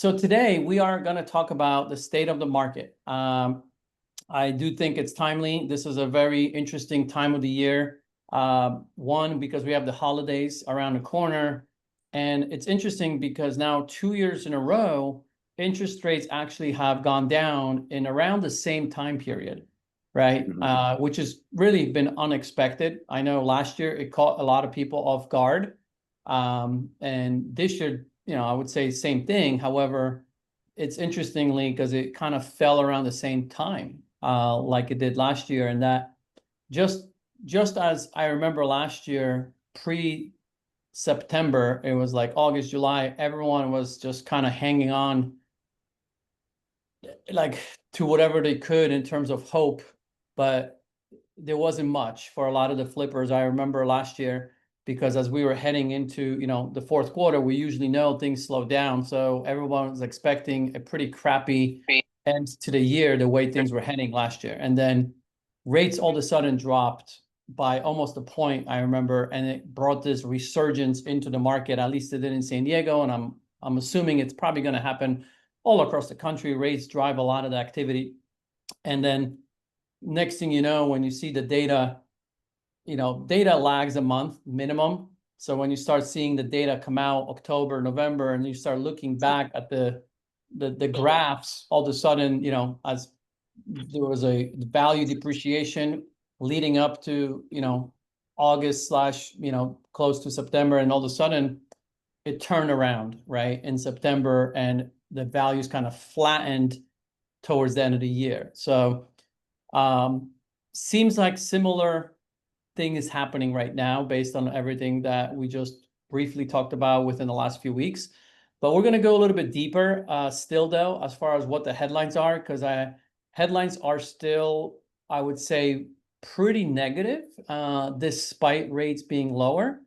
So today we are going to talk about the state of the market. I do think it's timely. This is a very interesting time of the year. One, because we have the holidays around the corner. And it's interesting because now 2 years in a row, interest rates actually have gone down in around the same time period, right? Which has really been unexpected. I know last year it caught a lot of people off guard. And this year, I would say same thing. However, it's interestingly because it kind of fell around the same time, like it did last year. And that just as I remember last year, pre-September, it was like August, July, everyone was just kind of hanging on like to whatever they could in terms of hope, but there wasn't much for a lot of the flippers. I remember last year, because as we were heading into, the fourth quarter, we usually know things slow down. So everyone was expecting a pretty crappy end to the year, the way things were heading last year. And then rates all of a sudden dropped by almost a point, I remember, and it brought this resurgence into the market. At least it did in San Diego, and I'm assuming it's probably going to happen all across the country. Rates drive a lot of the activity. And then next thing you know, when you see the data, data lags a month minimum. So when you start seeing the data come out October, November, and you start looking back at the graphs, all of a sudden, as there was a value depreciation leading up to, August / close to September, and all of a sudden it turned around, right, in September, and the values kind of flattened towards the end of the year. So seems like similar thing is happening right now based on everything that we just briefly talked about within the last few weeks. But we're going to go a little bit deeper still, though, as far as what the headlines are, because headlines are still, I would say, pretty negative, despite rates being lower.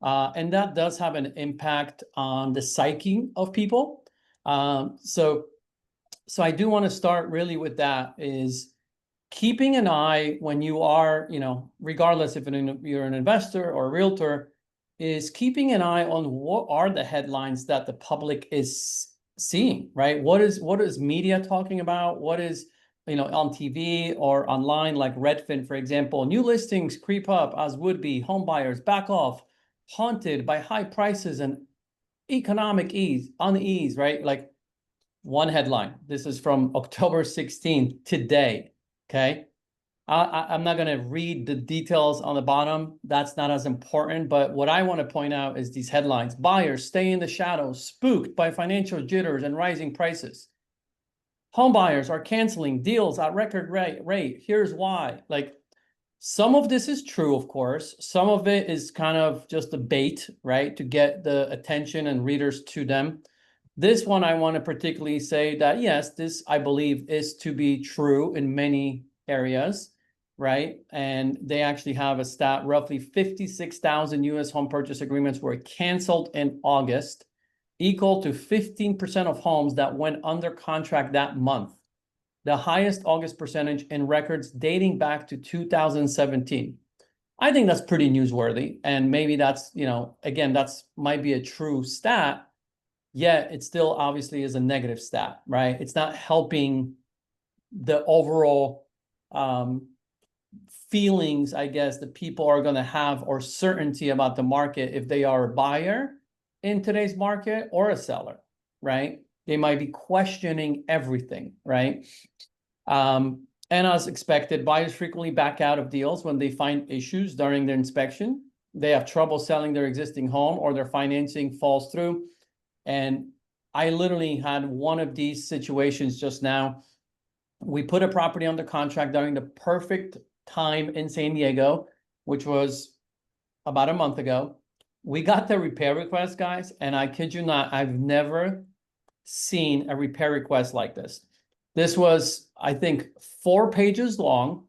And that does have an impact on the psyche of people. So I do want to start really with that, is keeping an eye when you are, regardless if you're an investor or a realtor, is keeping an eye on what are the headlines that the public is seeing, right? What is media talking about? What is, on TV or online, like Redfin, for example, new listings creep up as would-be home buyers back off, haunted by high prices and economic unease, right? Like one headline. This is from October 16th, today. Okay. I'm not going to read the details on the bottom. That's not as important. But what I want to point out is these headlines. Buyers stay in the shadows, spooked by financial jitters and rising prices. Home buyers are canceling deals at record rate. Here's why. Like, some of this is true, of course. Some of it is kind of just a bait, right, to get the attention and readers to them. This one, I want to particularly say that, yes, this, I believe, is to be true in many areas, right? And they actually have a stat, roughly 56,000 U.S. home purchase agreements were canceled in August, equal to 15% of homes that went under contract that month, the highest August percentage in records dating back to 2017. I think that's pretty newsworthy. And maybe that's, again, that's might be a true stat, yet it still obviously is a negative stat, right? It's not helping the overall feelings, I guess, that people are going to have, or certainty about the market if they are a buyer in today's market or a seller, right? They might be questioning everything, right? And as expected, buyers frequently back out of deals when they find issues during their inspection. They have trouble selling their existing home, or their financing falls through. And I literally had one of these situations just now. We put a property under contract during the perfect time in San Diego, which was about a month ago. We got the repair request, guys, and I kid you not, I've never seen a repair request like this. This was, I think, 4 pages long,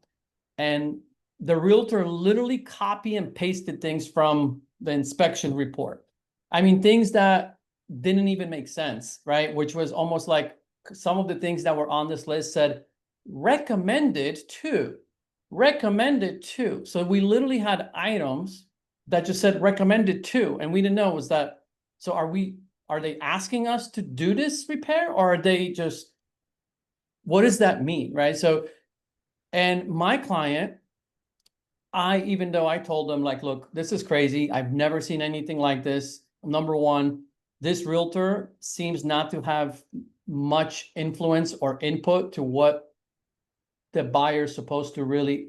and the realtor literally copy and pasted things from the inspection report. I mean, things that didn't even make sense, right? Which was almost like some of the things that were on this list said recommended to. So we literally had items that just said recommended to, and we didn't know was that. So are we are they asking us to do this repair, or are they just, what does that mean, right? So, and my client, even though I told them, like, look, this is crazy. I've never seen anything like this. Number one, this realtor seems not to have much influence or input to what the buyer's supposed to really,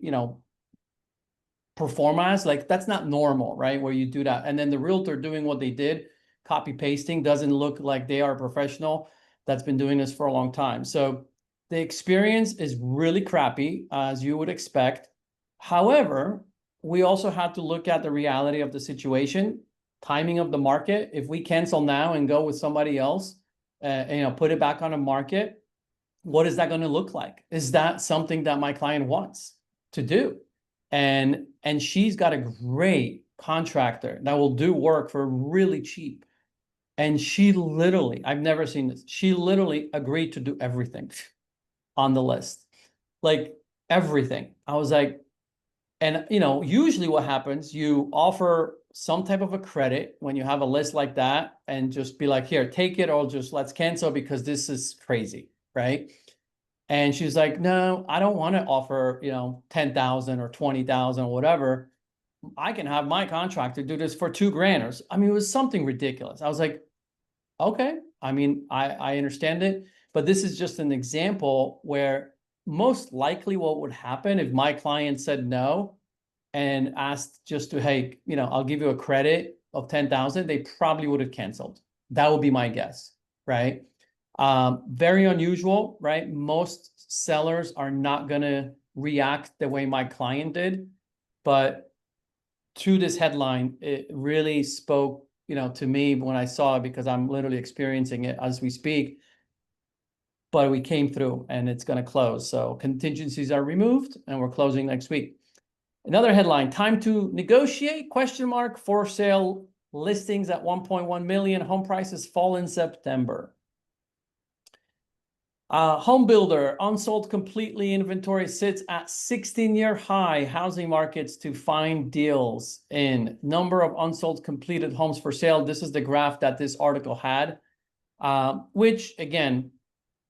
perform as. Like, that's not normal, right? Where you do that. And then the realtor doing what they did, copy pasting, doesn't look like they are a professional that's been doing this for a long time. So the experience is really crappy, as you would expect. However, we also have to look at the reality of the situation, timing of the market. If we cancel now and go with somebody else, put it back on the market, what is that going to look like? Is that something that my client wants to do? And she's got a great contractor that will do work for really cheap. And she literally, I've never seen this, she literally agreed to do everything on the list. Like, everything. I was like, and usually what happens, you offer some type of a credit when you have a list like that, and just be like, here, take it, or just let's cancel because this is crazy, right? And she's like, no, I don't want to offer, 10,000 or 20,000 or whatever. I can have my contractor do this for $2,000. Or, I mean, it was something ridiculous. I was like, okay, I mean, I understand it, but this is just an example where most likely what would happen if my client said no and asked just to, hey, I'll give you a credit of 10,000, they probably would have canceled. That would be my guess, right? Very unusual, right? Most sellers are not going to react the way my client did, but to this headline, it really spoke, to me when I saw it, because I'm literally experiencing it as we speak. But we came through, and it's going to close. So contingencies are removed, and we're closing next week. Another headline: time to negotiate? Question mark. For sale listings at 1.1 million. Home prices fall in September. Home builder, unsold completely inventory sits at 16-year high. Housing markets to find deals in. Number of unsold completed homes for sale. This is the graph that this article had, which, again,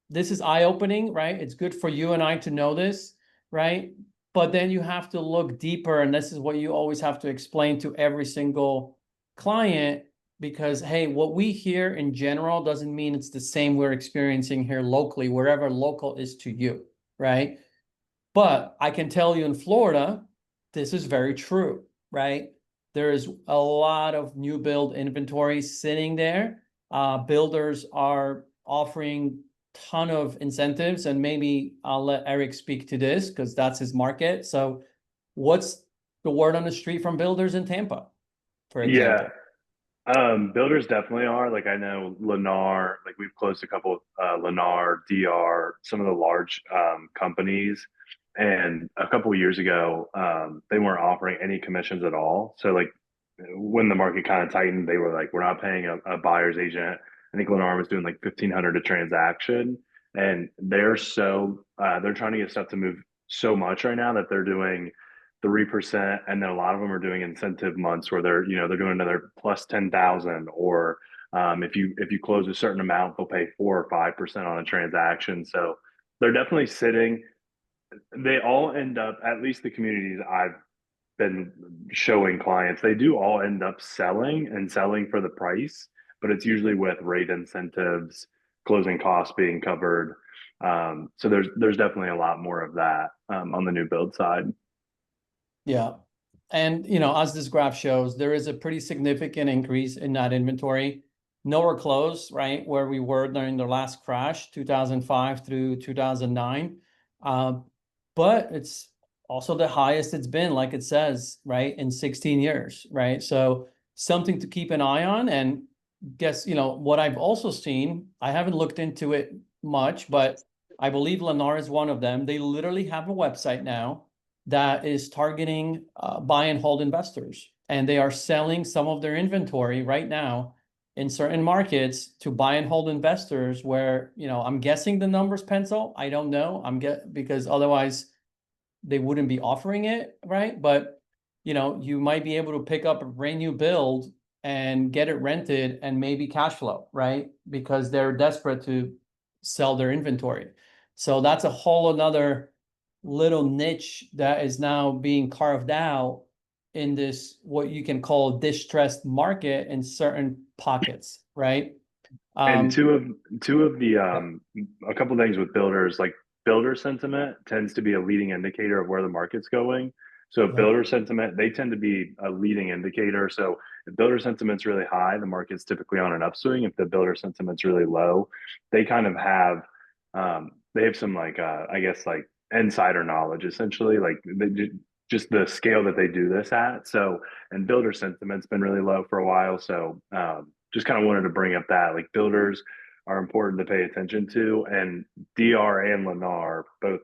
this is eye-opening, right? It's good for you and I to know this, right? But then you have to look deeper, and this is what you always have to explain to every single client, because, hey, what we hear in general doesn't mean it's the same we're experiencing here locally, wherever local is to you, right? But I can tell you in Florida, this is very true, right? There is a lot of new build inventory sitting there. Builders are offering ton of incentives, and maybe I'll let Eric speak to this because that's his market. So what's the word on the street from builders in Tampa, for example? Yeah, builders definitely are. Like I know Lennar, like we've closed a couple of Lennar, DR, some of the large companies. And a couple of years ago, they weren't offering any commissions at all. So like when the market kind of tightened, they were like, we're not paying a buyer's agent. I think Lennar was doing like 1,500 a transaction. And they're trying to get stuff to move so much right now that they're doing 3%, and then a lot of them are doing incentive months where they're doing another plus 10,000, or if you close a certain amount, they'll pay 4 or 5% on a transaction. So they're definitely sitting. They all end up, at least the communities I've been showing clients, they do all end up selling for the price, but it's usually with rate incentives, closing costs being covered. So there's definitely a lot more of that on the new build side. Yeah. And, as this graph shows, there is a pretty significant increase in that inventory. Nowhere close, right, where we were during the last crash, 2005 through 2009. But it's also the highest it's been, like it says, right, in 16 years, right? So something to keep an eye on. And guess, what I've also seen, I haven't looked into it much, but I believe Lennar is one of them. They literally have a website now that is targeting buy and hold investors. And they are selling some of their inventory right now in certain markets to buy and hold investors, where, I'm guessing the numbers pencil. I don't know. Because otherwise they wouldn't be offering it, right? But, you might be able to pick up a brand new build and get it rented and maybe cash flow, right? Because they're desperate to sell their inventory. So that's a whole another little niche that is now being carved out in this, what you can call distressed market in certain pockets, right? And Um, two of the yeah, a couple things with builders, like builder sentiment tends to be a leading indicator of where the market's going. So yeah. builder sentiment, they tend to be a leading indicator. So if builder sentiment's really high, the market's typically on an upswing. If the builder sentiment's really low, they kind of have they have some like I guess like insider knowledge essentially, like just the scale that they do this at. So and builder sentiment's been really low for a while. So just kind of wanted to bring up that like builders are important to pay attention to, and DR and Lennar, both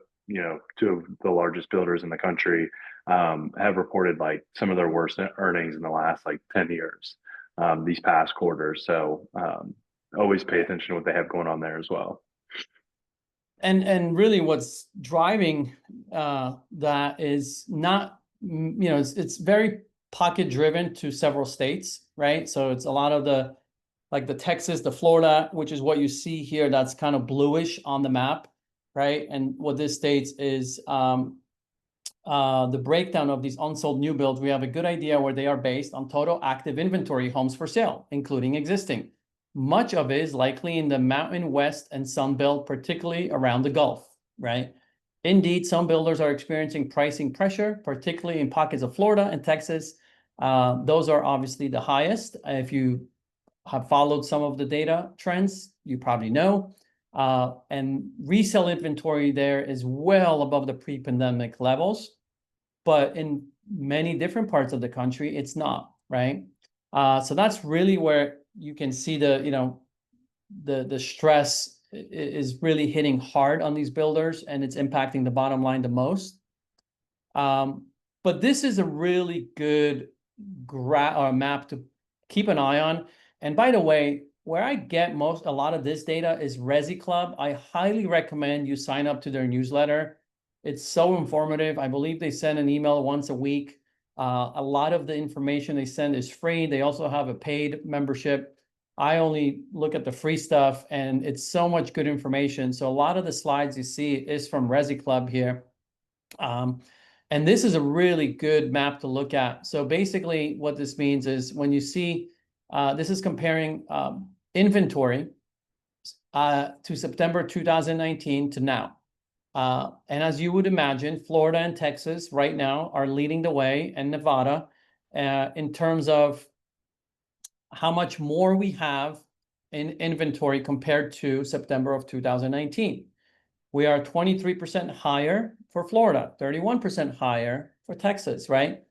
two of the largest builders in the country, have reported like some of their worst earnings in the last like 10 years, these past quarters. So always pay attention to what they have going on there as well. And really what's driving that is not, it's very pocket driven to several states, right? So it's a lot of the, like the Texas, the Florida, which is what you see here, that's kind of bluish on the map, right? And what this states is the breakdown of these unsold new builds. We have a good idea where they are based on total active inventory homes for sale, including existing. Much of it is likely in the Mountain West and Sun Belt, particularly around the Gulf, right? Indeed, some builders are experiencing pricing pressure, particularly in pockets of Florida and Texas. Those are obviously the highest. If you have followed some of the data trends, you probably know. And resale inventory there is well above the pre-pandemic levels, but in many different parts of the country, it's not, right? So that's really where you can see the stress is really hitting hard on these builders, and it's impacting the bottom line the most. But this is a really good map to keep an eye on. And by the way, where I get a lot of this data is Resi Club. I highly recommend you sign up to their newsletter. It's so informative. I believe they send an email once a week. A lot of the information they send is free. They also have a paid membership. I only look at the free stuff, and it's so much good information. So a lot of the slides you see is from Resi Club here. And this is a really good map to look at. So basically what this means is when you see, this is comparing inventory to September 2019 to now. And as you would imagine, Florida and Texas right now are leading the way, and Nevada, in terms of how much more we have in inventory compared to September of 2019. We are 23% higher for Florida, 31% higher for Texas, right?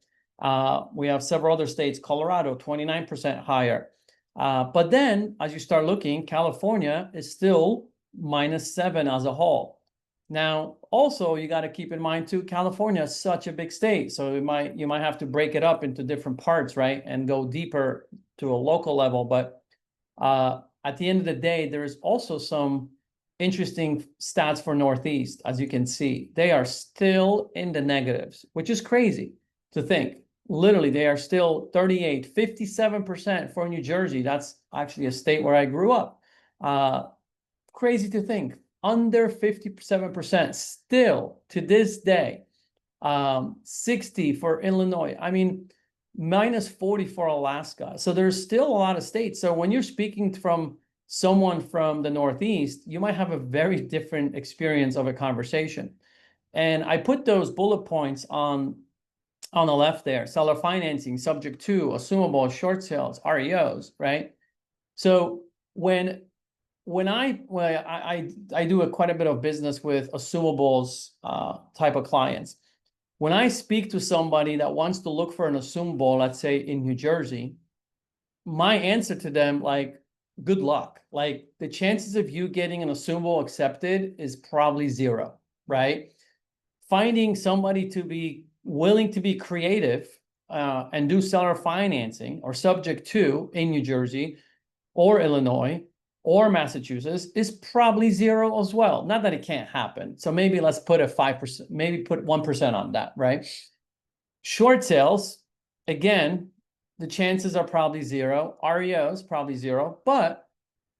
We have several other states, Colorado, 29% higher. But then as you start looking, California is still -7 as a whole. Now, also, you got to keep in mind too, California is such a big state. So you might have to break it up into different parts, right? And go deeper to a local level. But at the end of the day, there is also some interesting stats for Northeast. As you can see, they are still in the negatives, which is crazy to think. Literally, they are still 38, 57% for New Jersey. That's actually a state where I grew up. Crazy to think. Under 57% still to this day. 60 for Illinois. I mean, -40 for Alaska. So there's still a lot of states. So when you're speaking from someone from the Northeast, you might have a very different experience of a conversation. And I put those bullet points on the left there: seller financing, subject to, assumable, short sales, REOs, right? So when I do quite a bit of business with assumables type of clients. When I speak to somebody that wants to look for an assumable, let's say in New Jersey, my answer to them, like, good luck. Like, the chances of you getting an assumable accepted is probably zero, right? Finding somebody to be willing to be creative and do seller financing or subject to in New Jersey or Illinois or Massachusetts is probably zero as well. Not that it can't happen. So maybe let's put a 5%, maybe put 1% on that, right? Short sales, again, the chances are probably zero. REOs probably zero. But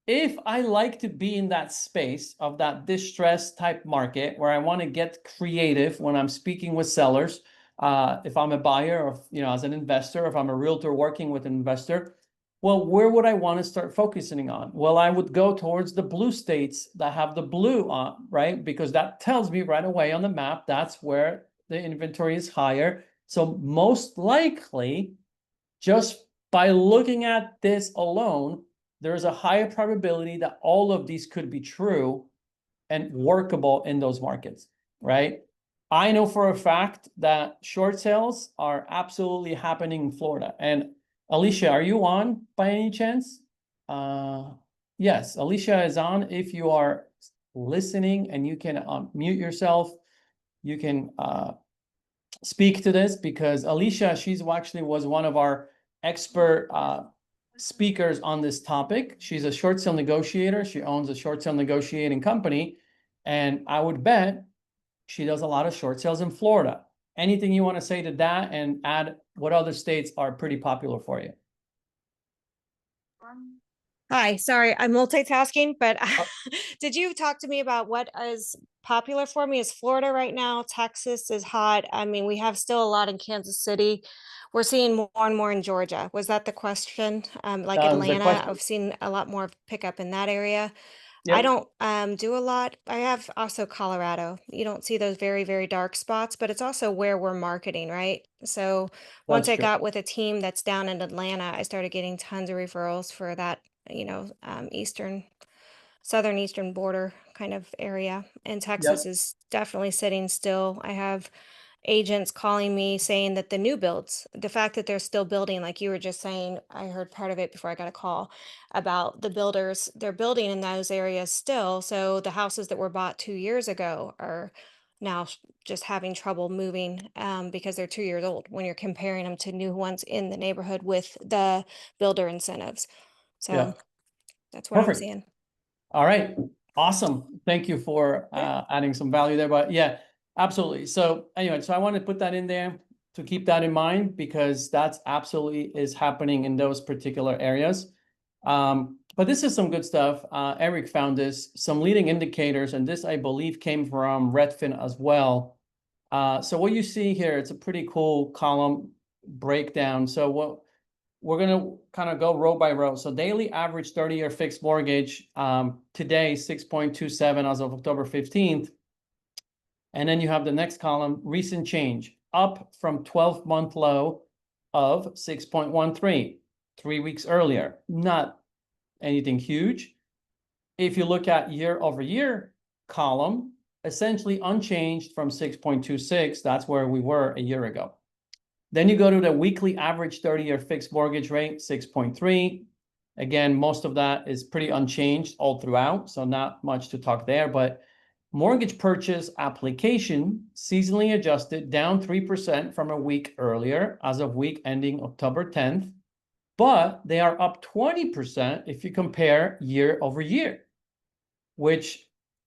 if I like to be in that space of that distress type market where I want to get creative when I'm speaking with sellers, if I'm a buyer or, as an investor, if I'm a realtor working with an investor, well, where would I want to start focusing on? Well, I would go towards the blue states that have the blue on, right? Because that tells me right away on the map, that's where the inventory is higher. So most likely, just by looking at this alone, there's a higher probability that all of these could be true and workable in those markets, right? I know for a fact that short sales are absolutely happening in Florida. And Alicia, are you on by any chance? Yes, Alicia is on. If you are listening and you can mute yourself, you can speak to this, because Alicia, she's actually was one of our expert speakers on this topic. She's a short sale negotiator. She owns a short sale negotiating company. And I would bet she does a lot of short sales in Florida. Anything you want to say to that, and add what other states are pretty popular for you? Hi, sorry, I'm multitasking, but Oh. did you talk to me about what is popular for me? Is Florida right now? Texas is hot. I mean, we have still a lot in Kansas City. We're seeing more and more in Georgia. Was that the question? Like That was the Atlanta, question. I've seen a lot more pickup in that area. I Yep, don't do a lot. I have also Colorado. You don't see those very, very dark spots, but it's also where we're marketing, right? So once that's I true. got with a team that's down in Atlanta, I started getting tons of referrals for that, southern eastern border kind of area. And Texas Yep, is definitely sitting still. I have agents calling me saying that the new builds, the fact that they're still building, like you were just saying, I heard part of it before I got a call about the builders, they're building in those areas still. So the houses that were bought 2 years ago are now just having trouble moving because they're 2 years old when you're comparing them to new ones in the neighborhood with the builder incentives. yeah, So that's what I'm perfect. seeing. All right, awesome. Thank you for Yeah. adding some value there. But yeah, absolutely. So anyway, so I want to put that in there to keep that in mind, because that's absolutely is happening in those particular areas. But this is some good stuff. Eric found this, some leading indicators, and this I believe came from Redfin as well. So what you see here, it's a pretty cool column breakdown. So what we're going to kind of go row by row. So daily average 30-year fixed mortgage today, 6.27 as of October 15th. And then you have the next column, recent change, up from 12-month low of 6.13, 3 weeks earlier. Not anything huge. If you look at year over year column, essentially unchanged from 6.26. That's where we were a year ago. Then you go to the weekly average 30-year fixed mortgage rate, 6.3. Again, most of that is pretty unchanged all throughout, so not much to talk there. But mortgage purchase application, seasonally adjusted, down 3% from a week earlier as of week ending October 10th. But they are up 20% if you compare year over year, which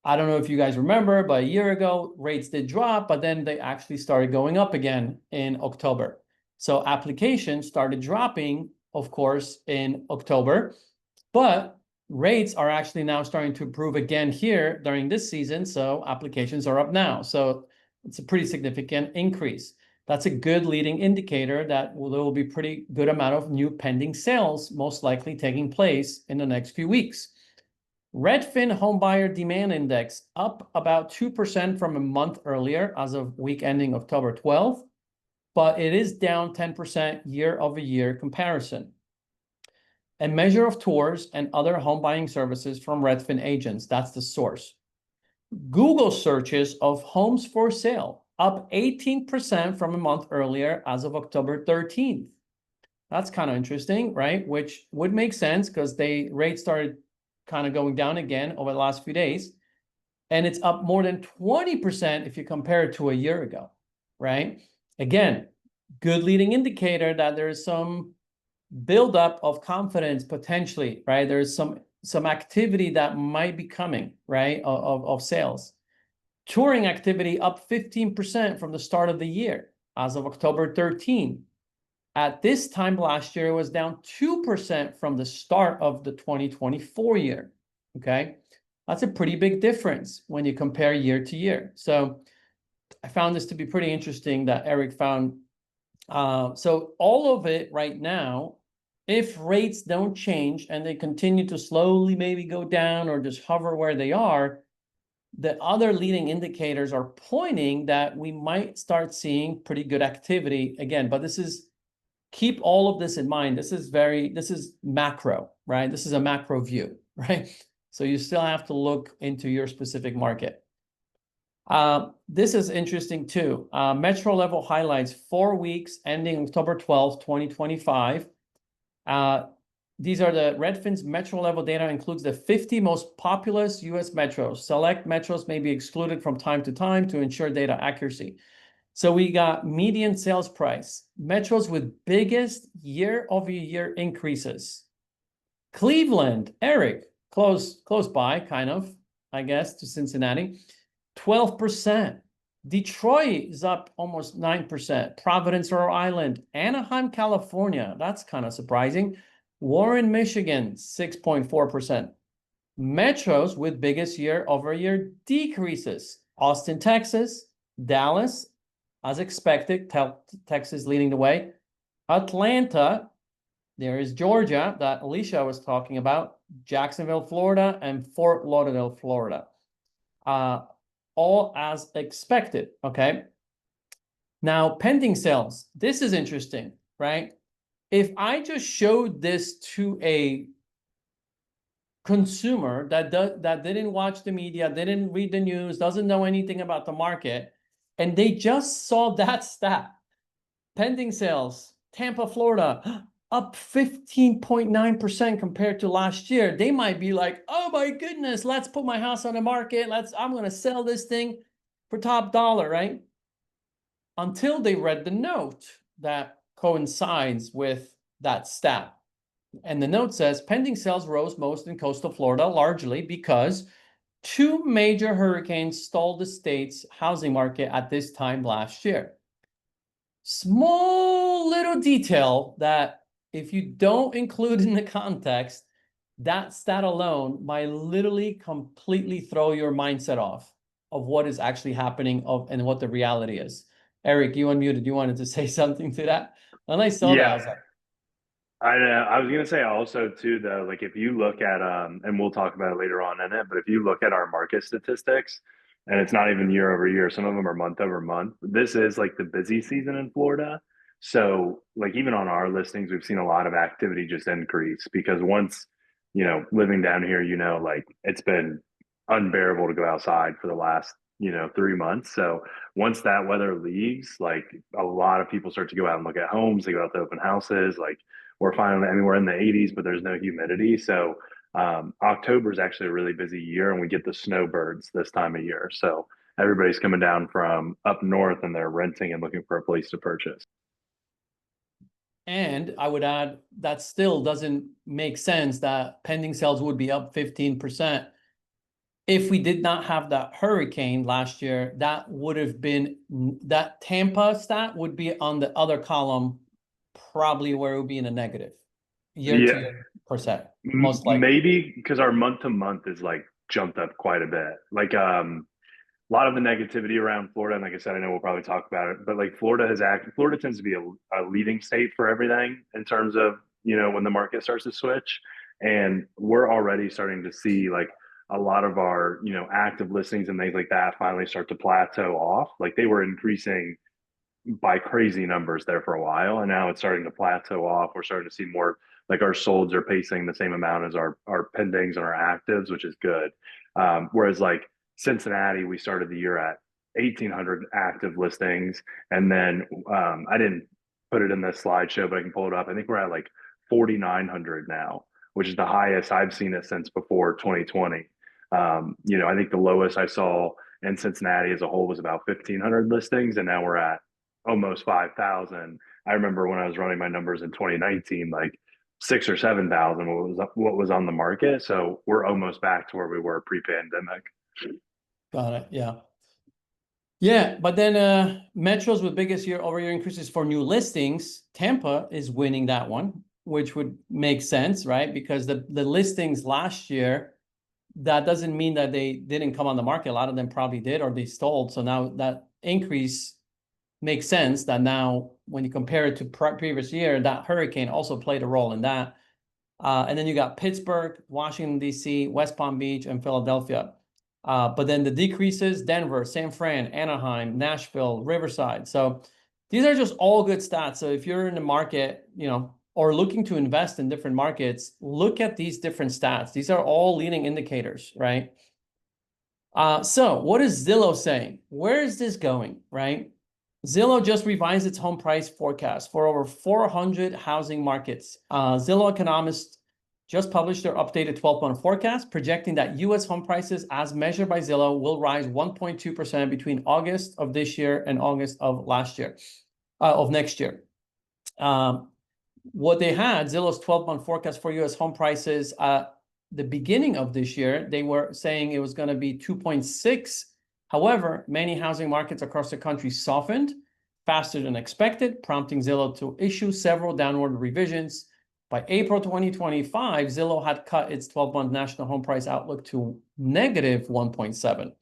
I don't know if you guys remember, but a year ago, rates did drop, but then they actually started going up again in October. So applications started dropping, of course, in October, but rates are actually now starting to improve again here during this season. So applications are up now. So it's a pretty significant increase. That's a good leading indicator that there will be pretty good amount of new pending sales, most likely taking place in the next few weeks. Redfin Home Buyer Demand Index up about 2% from a month earlier as of week ending October 12th, but it is down 10% year over year comparison. A measure of tours and other home buying services from Redfin agents, that's the source. Google searches of homes for sale up 18% from a month earlier as of October 13th. That's kind of interesting, right? Which would make sense because rates started kind of going down again over the last few days. And it's up more than 20% if you compare it to a year ago, right? Again, good leading indicator that there is some buildup of confidence potentially, right? There's some activity that might be coming, right, of sales. Touring activity up 15% from the start of the year as of October 13. At this time last year, it was down 2% from the start of the 2024 year. Okay. That's a pretty big difference when you compare year to year. So I found this to be pretty interesting that Eric found. So all of it right now, if rates don't change and they continue to slowly maybe go down or just hover where they are, the other leading indicators are pointing that we might start seeing pretty good activity again. But this is, keep all of this in mind. This is macro, right? This is a macro view, right? So you still have to look into your specific market. This is interesting too. Metro level highlights, 4 weeks ending October 12th, 2025. These are the Redfin's metro level data, includes the 50 most populous US metros. Select metros may be excluded from time to time to ensure data accuracy. So we got median sales price, metros with biggest year-over-year increases. Cleveland, Eric, close by, kind of, I guess, to Cincinnati, 12%. Detroit is up almost 9%. Providence, Rhode Island, Anaheim, California, that's kind of surprising. Warren, Michigan, 6.4%. Metros with biggest year-over-year decreases. Austin, Texas, Dallas, as expected, Texas leading the way. Atlanta, there is Georgia that Alicia was talking about, Jacksonville, Florida, and Fort Lauderdale, Florida. All as expected, okay? Now, pending sales. This is interesting, right? If I just showed this to a consumer that didn't watch the media, didn't read the news, doesn't know anything about the market, and they just saw that stat, pending sales, Tampa, Florida, up 15.9% compared to last year, they might be like, oh my goodness, let's put my house on the market. I'm going to sell this thing for top dollar, right? Until they read the note that coincides with that stat. And the note says pending sales rose most in coastal Florida, largely because 2 major hurricanes stalled the state's housing market at this time last year. Small little detail that if you don't include in the context, that stat alone might literally completely throw your mindset off of what is actually happening and what the reality is. Eric, you unmuted. You wanted to say something to that? When I saw that, I was like, I know. I was gonna say also too, though, like if you look at and we'll talk about it later on in it, but if you look at our market statistics, and it's not even year over year, some of them are month over month. This is like the busy season in Florida. So like even on our listings, we've seen a lot of activity just increase because once, living down here, like it's been unbearable to go outside for the last, 3 months. So once that weather leaves, like a lot of people start to go out and look at homes, they go out to open houses, like we're finally, we're in the 80s, but there's no humidity. So October is actually a really busy year, and we get the snowbirds this time of year. So everybody's coming down from up north, and they're renting and looking for a place to purchase. and I would add that still doesn't make sense that pending sales would be up 15%. If we did not have that hurricane last year, that would have been, that Tampa stat would be on the other column, probably where it would be in a negative year to year percent, most likely. Maybe because our month to month is like jumped up quite a bit. Like a lot of the negativity around Florida, and like I said, I know we'll probably talk about it, but like Florida tends to be a leading state for everything in terms of, when the market starts to switch. And we're already starting to see like a lot of our, active listings and things like that finally start to plateau off. Like they were increasing by crazy numbers there for a while, and now it's starting to plateau off. We're starting to see more like our solds are pacing the same amount as our pendings and our actives, which is good. Whereas like Cincinnati, we started the year at 1,800 active listings, and then I didn't put it in this slideshow, but I can pull it up. I think we're at like 4,900 now, which is the highest I've seen it since before 2020. I think the lowest I saw in Cincinnati as a whole was about 1,500 listings, and now we're at almost 5,000. I remember when I was running my numbers in 2019, like 6,000 or 7,000 what was on the market. So we're almost back to where we were pre-pandemic. Got it. Yeah. Yeah, but then metros with biggest year-over-year increases for new listings, Tampa is winning that one, which would make sense, right? Because the listings last year, that doesn't mean that they didn't come on the market. A lot of them probably did, or they stalled. So now that increase makes sense that now when you compare it to previous year, that hurricane also played a role in that. And then you got Pittsburgh, Washington, D.C., West Palm Beach, and Philadelphia. But then the decreases, Denver, San Fran, Anaheim, Nashville, Riverside. So these are just all good stats. So if you're in the market, or looking to invest in different markets, look at these different stats. These are all leading indicators, right? So what is Zillow saying? Where is this going, right? Zillow just revised its home price forecast for over 400 housing markets. Zillow economists just published their updated 12-month forecast, projecting that U.S. home prices, as measured by Zillow, will rise 1.2% between August of this year and August of next year. What they had, Zillow's 12-month forecast for U.S. home prices at the beginning of this year, they were saying it was going to be 2.6. However, many housing markets across the country softened faster than expected, prompting Zillow to issue several downward revisions. By April 2025, Zillow had cut its 12-month national home price outlook to negative 1.7.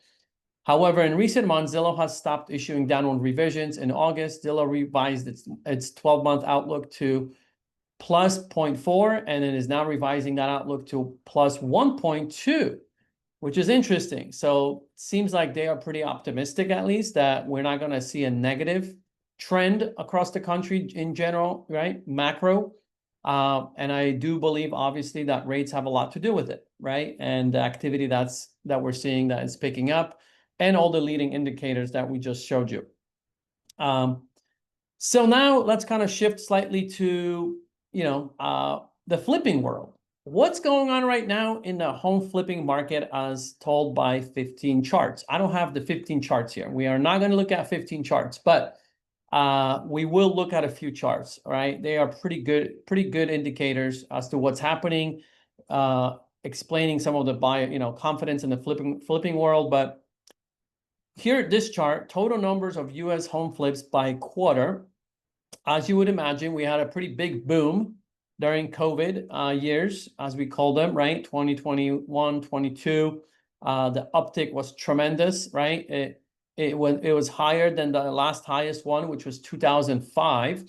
However, in recent months, Zillow has stopped issuing downward revisions. In August, Zillow revised its 12-month outlook to plus 0.4, and it is now revising that outlook to plus 1.2, which is interesting. So it seems like they are pretty optimistic, at least, that we're not going to see a negative trend across the country in general, right? Macro. And I do believe, obviously, that rates have a lot to do with it, right? And the activity that we're seeing that is picking up, and all the leading indicators that we just showed you. So now let's kind of shift slightly to the flipping world. What's going on right now in the home flipping market as told by 15 charts? I don't have the 15 charts here. We are not going to look at 15 charts, but we will look at a few charts, all right? They are pretty good indicators as to what's happening, explaining some of the buyer, confidence in the flipping world. But here, this chart, total numbers of U.S. home flips by quarter. As you would imagine, we had a pretty big boom during COVID years, as we call them, right? 2021, 22. The uptick was tremendous, right? It was higher than the last highest one, which was 2005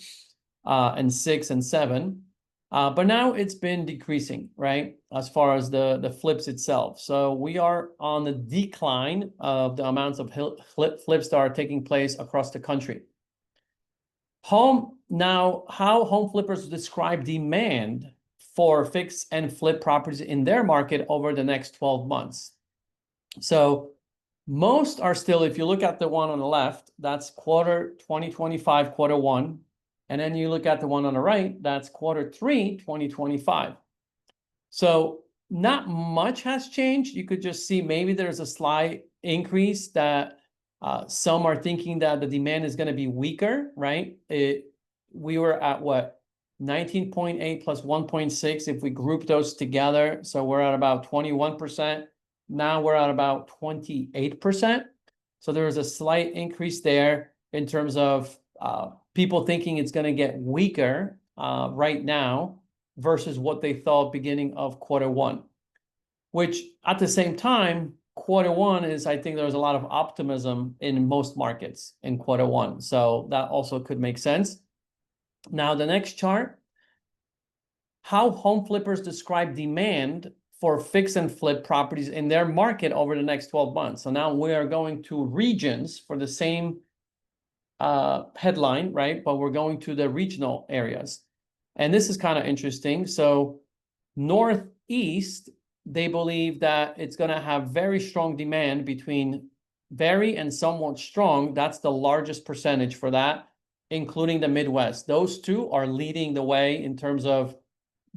and 6 and 7. But now it's been decreasing, right? As far as the flips itself. So we are on the decline of the amounts of flips that are taking place across the country. How home flippers describe demand for fix and flip properties in their market over the next 12 months. So most are still, if you look at the one on the left, that's quarter 2025, quarter one. And then you look at the one on the right, that's quarter 3, 2025. So not much has changed. You could just see maybe there's a slight increase that some are thinking that the demand is going to be weaker, right? We were at what? 19.8 plus 1.6 if we group those together. So we're at about 21%. Now we're at about 28%. So there is a slight increase there in terms of people thinking it's going to get weaker right now versus what they thought beginning of quarter one, which at the same time, quarter one is, I think there's a lot of optimism in most markets in quarter one. So that also could make sense. Now, the next chart, how home flippers describe demand for fix and flip properties in their market over the next 12 months. So now we are going to regions for the same headline, right? But we're going to the regional areas. And this is kind of interesting. So Northeast, they believe that it's going to have very strong demand between very and somewhat strong. That's the largest percentage for that, including the Midwest. Those two are leading the way in terms of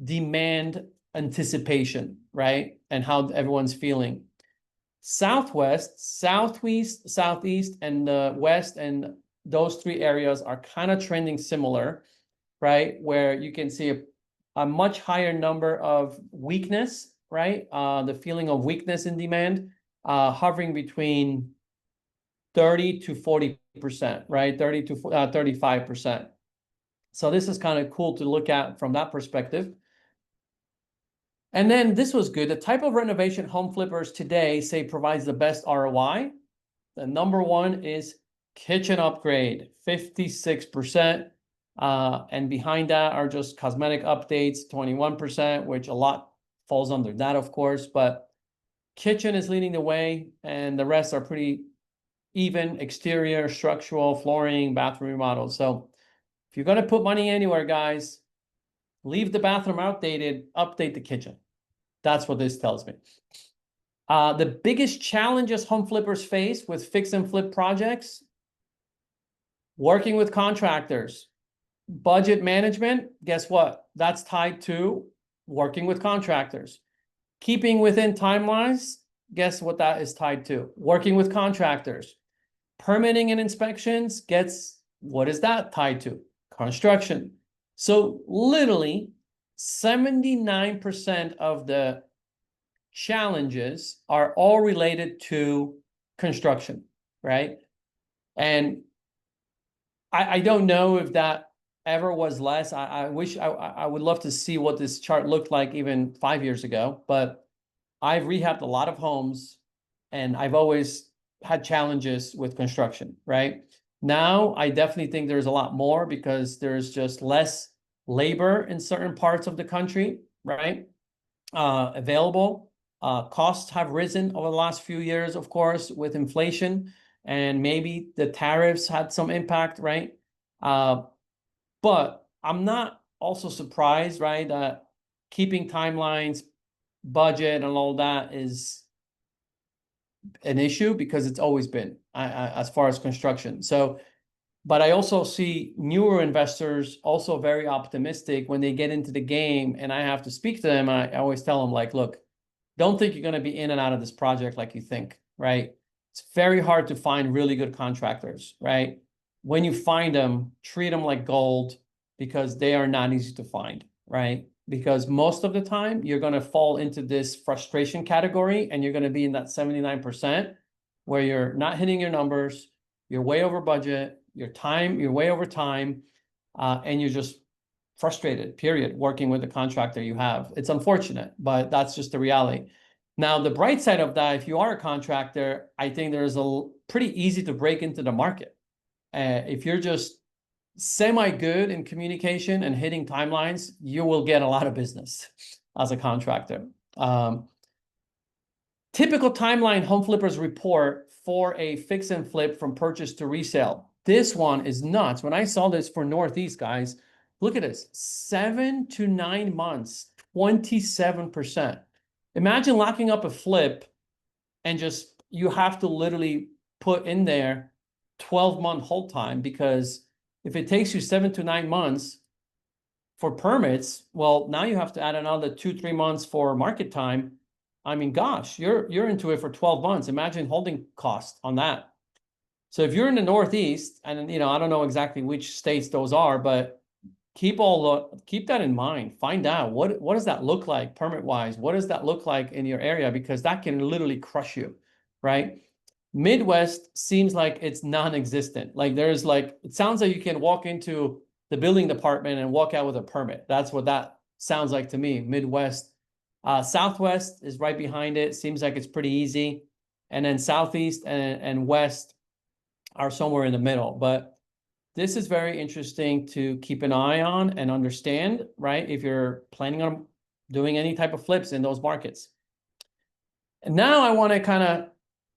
demand anticipation, right? And how everyone's feeling. Southwest, Southeast, and the West, and those three areas are kind of trending similar, right? Where you can see a much higher number of weakness, right? The feeling of weakness in demand, hovering between 30 to 40%, right? 30 to 35%. So this is kind of cool to look at from that perspective. And then this was good. The type of renovation home flippers today say provides the best ROI. The number one is kitchen upgrade, 56%. And behind that are just cosmetic updates, 21%, which a lot falls under that, of course. But kitchen is leading the way, and the rest are pretty even: exterior, structural, flooring, bathroom remodels. So if you're going to put money anywhere, guys, leave the bathroom outdated, update the kitchen. That's what this tells me. The biggest challenges home flippers face with fix and flip projects: working with contractors, budget management. Guess what? That's tied to working with contractors. Keeping within timelines. Guess what that is tied to? Working with contractors. Permitting and inspections. What is that tied to? Construction. So literally 79% of the challenges are all related to construction, right? And I don't know if that ever was less. I wish I would love to see what this chart looked like even 5 years ago, but I've rehabbed a lot of homes and I've always had challenges with construction, right? Now, I definitely think there's a lot more because there's just less labor in certain parts of the country, right? Available. Costs have risen over the last few years, of course, with inflation, and maybe the tariffs had some impact, right? But I'm not also surprised, right, that keeping timelines, budget, and all that is an issue because it's always been as far as construction. So, but I also see newer investors also very optimistic when they get into the game, and I have to speak to them. I always tell them, like, look, don't think you're going to be in and out of this project like you think, right? It's very hard to find really good contractors, right? When you find them, treat them like gold because they are not easy to find, right? Because most of the time you're going to fall into this frustration category and you're going to be in that 79% where you're not hitting your numbers, you're way over budget, you're way over time, and you're just frustrated, period, working with the contractor you have. It's unfortunate, but that's just the reality. Now, the bright side of that, if you are a contractor, I think there's pretty easy to break into the market. If you're just semi-good in communication and hitting timelines, you will get a lot of business as a contractor. Typical timeline home flippers report for a fix and flip from purchase to resale. This one is nuts. When I saw this for Northeast, guys, look at this, 7 to 9 months, 27%. Imagine locking up a flip and just, you have to literally put in there 12-month hold time, because if it takes you 7 to 9 months for permits, well, now you have to add another 2-3 months for market time. I mean, gosh, you're into it for 12 months. Imagine holding costs on that. So if you're in the Northeast, and I don't know exactly which states those are, but keep that in mind. Find out what does that look like permit wise? What does that look like in your area? Because that can literally crush you, right? Midwest seems like it's non-existent. Like it sounds like you can walk into the building department and walk out with a permit. That's what that sounds like to me. Midwest. Southwest is right behind it. Seems like it's pretty easy. And then Southeast and West are somewhere in the middle. But this is very interesting to keep an eye on and understand, right? If you're planning on doing any type of flips in those markets. And now I want to kind of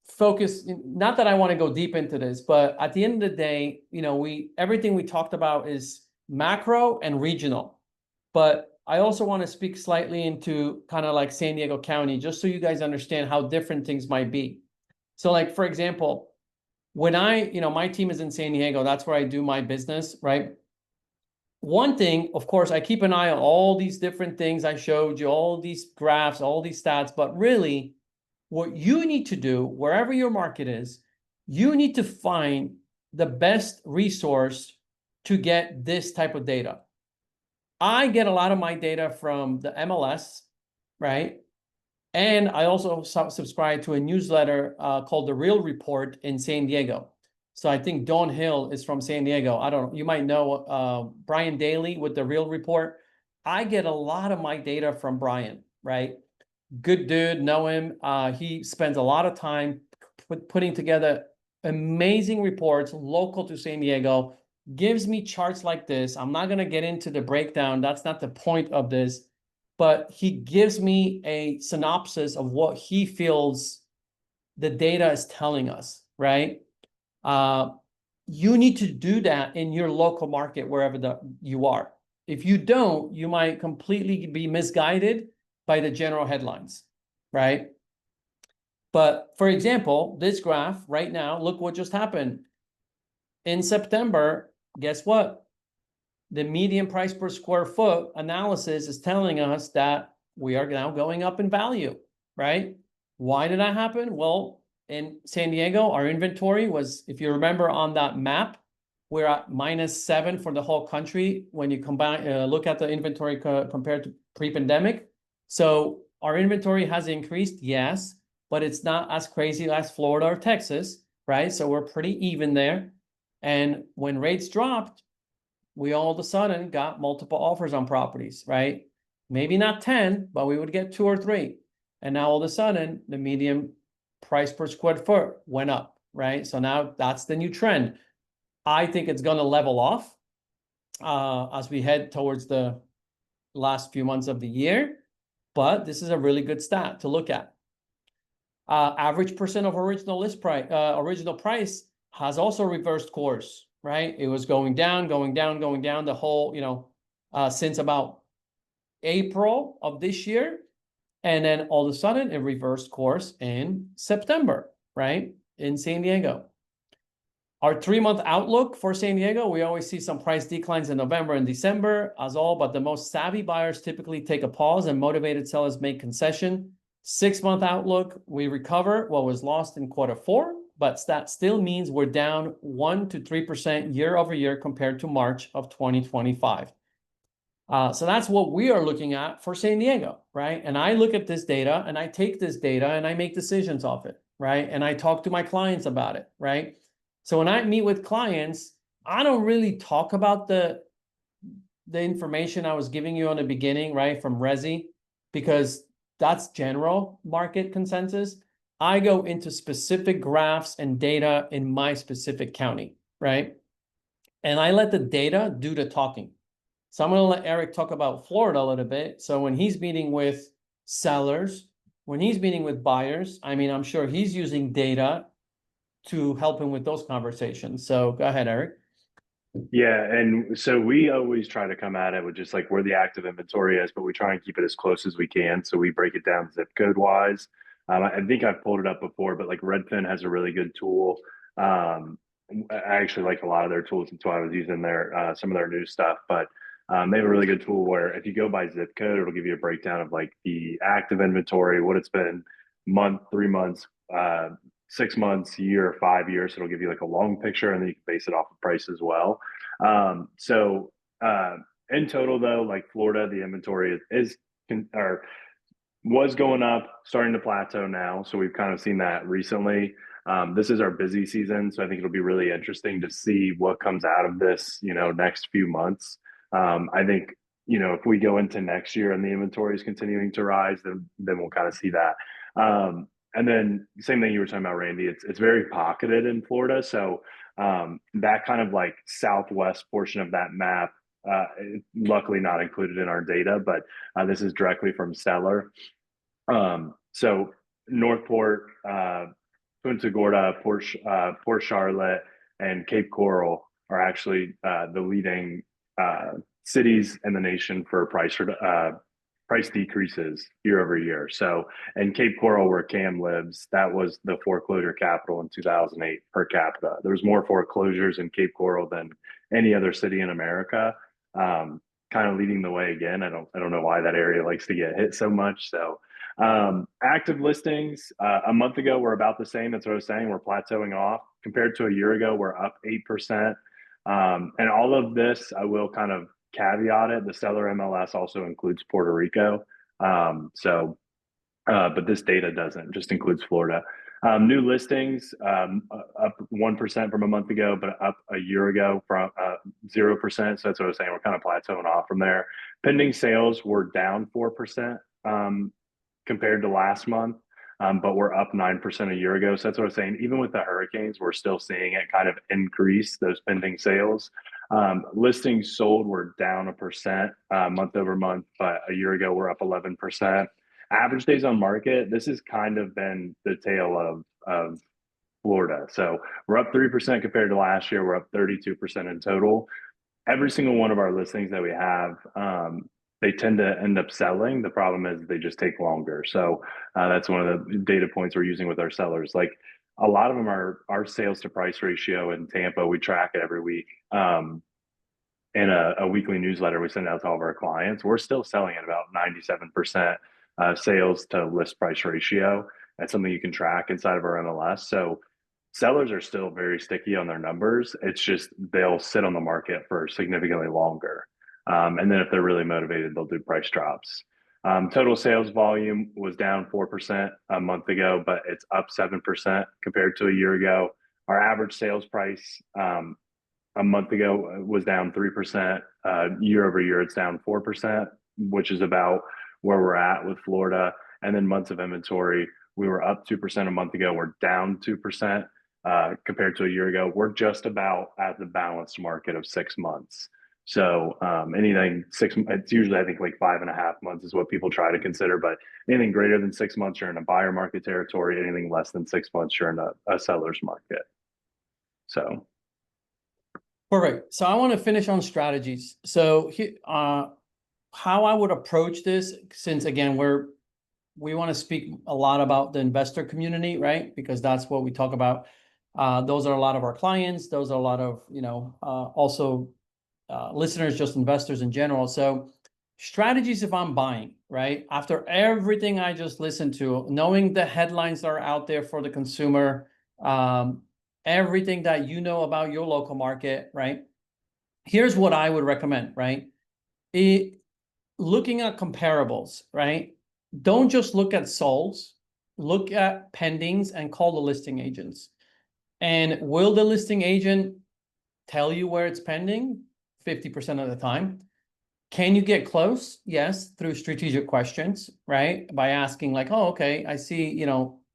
focus, not that I want to go deep into this, but at the end of the day, everything we talked about is macro and regional. But I also want to speak slightly into kind of like San Diego County, just so you guys understand how different things might be. So like, for example, when my team is in San Diego, that's where I do my business, right? One thing, of course, I keep an eye on all these different things I showed you, all these graphs, all these stats, but really what you need to do, wherever your market is, you need to find the best resource to get this type of data. I get a lot of my data from the MLS, right? And I also subscribe to a newsletter called The Real Report in San Diego. So I think Dawn Hill is from San Diego. I don't know. You might know Brian Daly with the Real Report. I get a lot of my data from Brian, right? Good dude, know him. He spends a lot of time putting together amazing reports local to San Diego, gives me charts like this. I'm not going to get into the breakdown. That's not the point of this. But he gives me a synopsis of what he feels the data is telling us, right? You need to do that in your local market, wherever you are. If you don't, you might completely be misguided by the general headlines, right? But for example, this graph right now, look what just happened. In September, guess what? The median price per square foot analysis is telling us that we are now going up in value, right? Why did that happen? Well, in San Diego, our inventory was, if you remember on that map, we're at -7 for the whole country when you combine, look at the inventory compared to pre-pandemic. So our inventory has increased, yes, but it's not as crazy as Florida or Texas, right? So we're pretty even there. And when rates dropped, we all of a sudden got multiple offers on properties, right? Maybe not 10, but we would get 2 or 3. And now all of a sudden, the median price per square foot went up, right? So now that's the new trend. I think it's going to level off as we head towards the last few months of the year. But this is a really good stat to look at. Average percent of original list price, original price has also reversed course, right? It was going down, going down, going down the whole, since about April of this year. And then all of a sudden it reversed course in September, right? In San Diego. Our 3-month outlook for San Diego, we always see some price declines in November and December as all, but the most savvy buyers typically take a pause and motivated sellers make concession. 6-month outlook, we recover what was lost in Q4, but that still means we're down 1 to 3% year over year compared to March of 2025. So that's what we are looking at for San Diego, right? And I look at this data and I take this data and I make decisions off it, right? And I talk to my clients about it, right? So when I meet with clients, I don't really talk about the information I was giving you on the beginning, right? From Resi, because that's general market consensus. I go into specific graphs and data in my specific county, right? And I let the data do the talking. So I'm going to let Eric talk about Florida a little bit. So when he's meeting with sellers, when he's meeting with buyers, I mean, I'm sure he's using data to help him with those conversations. So go ahead, Eric. Yeah, and so we always try to come at it with just like where the active inventory is, but we try and keep it as close as we can. So we break it down zip code wise. I think I've pulled it up before, but like Redfin has a really good tool. I actually like a lot of their tools until I was using their some of their new stuff, but they have a really good tool where if you go by zip code, it'll give you a breakdown of like the active inventory, what it's been month, 3 months, 6 months, year, 5 years. So it'll give you like a long picture, and then you can base it off of price as well. So in total, though, like Florida, the inventory was going up, starting to plateau now. So we've kind of seen that recently. This is our busy season, so I think it'll be really interesting to see what comes out of this, next few months. I think, if we go into next year and the inventory is continuing to rise, then we'll kind of see that. And then same thing you were talking about, Randy, it's very pocketed in Florida. So that kind of like southwest portion of that map, luckily not included in our data, but this is directly from seller. So Northport, Punta Gorda, Port Charlotte, and Cape Coral are actually the leading cities in the nation for price decreases year over year. So, and Cape Coral, where Cam lives, that was the foreclosure capital in 2008 per capita. There's more foreclosures in Cape Coral than any other city in America. Kind of leading the way again. I don't know why that area likes to get hit so much. So, active listings a month ago were about the same. That's what I was saying. We're plateauing off compared to a year ago. We're up 8%. And all of this, I will kind of caveat it. The seller MLS also includes Puerto Rico. But this data doesn't, just includes Florida. New listings up 1% from a month ago, but up a year ago from 0%. So that's what I was saying. We're kind of plateauing off from there. Pending sales were down 4% compared to last month, but we're up 9% a year ago. So that's what I was saying. Even with the hurricanes, we're still seeing it kind of increase those pending sales. Listings sold were down 1% month over month, but a year ago we're up 11%. Average days on market, this has kind of been the tale of Florida. So we're up 3% compared to last year. We're up 32% in total. Every single one of our listings that we have, they tend to end up selling. The problem is they just take longer. So that's one of the data points we're using with our sellers. Like a lot of them are our sales to price ratio in Tampa. We track it every week. In a weekly newsletter we send out to all of our clients. We're still selling at about 97% sales to list price ratio. That's something you can track inside of our MLS. So sellers are still very sticky on their numbers. It's just they'll sit on the market for significantly longer. And then if they're really motivated, they'll do price drops. Total sales volume was down 4% a month ago, but it's up 7% compared to a year ago. Our average sales price a month ago was down 3%. Year over year, it's down 4%, which is about where we're at with Florida. And then months of inventory, we were up 2% a month ago. We're down 2% compared to a year ago. We're just about at the balanced market of 6 months. So anything it's usually I think like 5.5 months is what people try to consider. But anything greater than 6 months, you're in a buyer market territory. Anything less than 6 months, you're in a seller's market. So. Perfect. So I want to finish on strategies. So how I would approach this, since again, we want to speak a lot about the investor community, right? Because that's what we talk about. Those are a lot of our clients. Those are a lot of, also listeners, just investors in general. So strategies if I'm buying, right? After everything I just listened to, knowing the headlines that are out there for the consumer, everything that you know about your local market, right? Here's what I would recommend, right? Looking at comparables, right? Don't just look at solds, look at pendings and call the listing agents. And will the listing agent tell you where it's pending? 50% of the time. Can you get close? Yes, through strategic questions, right? By asking like, oh, okay, I see,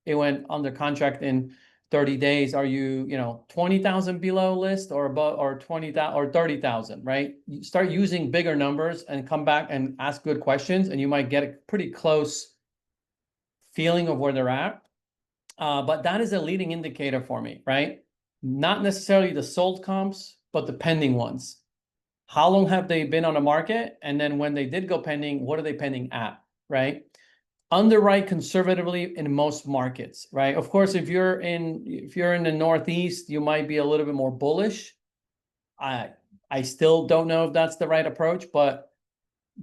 it went under contract in 30 days. Are you, 20,000 below list or above, or 20,000 or 30,000, right? You start using bigger numbers and come back and ask good questions, and you might get a pretty close feeling of where they're at. But that is a leading indicator for me, right? Not necessarily the sold comps, but the pending ones. How long have they been on the market? And then when they did go pending, what are they pending at, right? Underwrite conservatively in most markets, right? Of course, if you're in the Northeast, you might be a little bit more bullish. I still don't know if that's the right approach, but